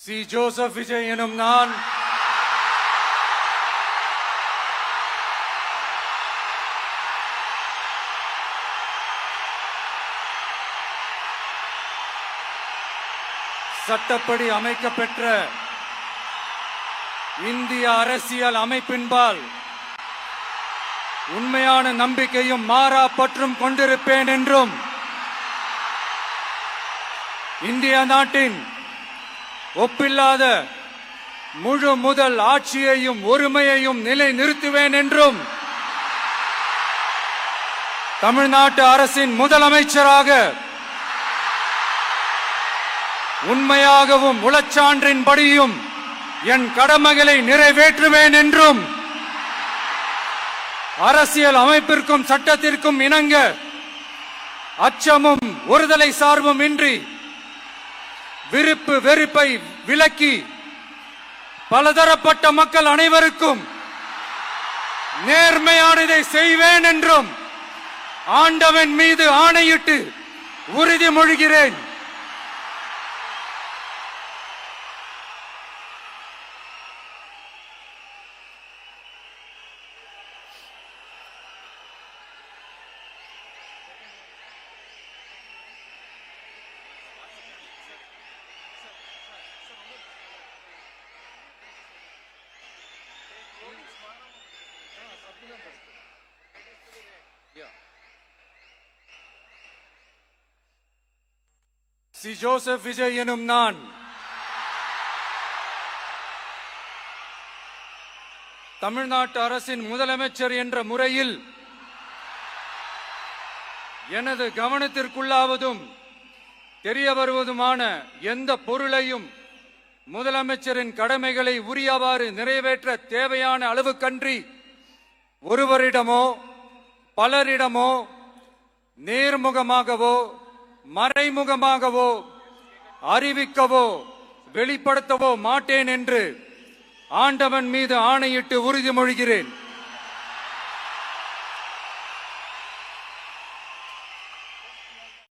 C. Joseph Vijay எனும் நான் சட்டப்படி அமைக்கப்பெற்ற இந்திய அரசியல் அமைப்பின்பால் உண்மையான நம்பிக்கையும் மாறா பற்றும் கொண்டிருப்பேன் என்றும் இந்திய நாட்டின் ஒப்பில்லாத முழு முதல் ஆட்சியையும் ஒருமையையும் நிலை நிறுத்துவேன் என்றும் தமிழ்நாட்டு அரசின் முதலமைச்சராக உண்மையாகவும் உளச்சான்றின்படியும் என் கடமைகளை நிறைவேற்றுவேன் என்றும் அரசியல் அமைப்பிற்கும் சட்டத்திற்கும் இணங்க அச்சமும் ஒருதலை சார்பும் இன்றி விருப்பு வெறுப்பை விலக்கி பலதரப்பட்ட மக்கள் அனைவருக்கும் நேர்மையானதை செய்வேன் என்றும் ஆண்டவன் மீது ஆணையிட்டு உறுதிமொழிகிறேன். சி. ஜோசப் விஜய் எனும் நான் தமிழ்நாட்டு அரசின் முதலமைச்சர் என்ற முறையில் எனது கவனத்திற்குள்ளாவதும் தெரிய வருவதுமான எந்த பொருளையும் முதலமைச்சரின் கடமைகளை உரியவாறு நிறைவேற்ற தேவையான அளவுக்கன்றி ஒருவரிடமோ பலரிடமோ நேர்முகமாகவோ மறைமுகமாகவோ அறிவிக்கவோ வெளிப்படுத்தவோ மாட்டேன் என்று ஆண்டவன் மீது ஆணையிட்டு உறுதிமொழிகிறேன்.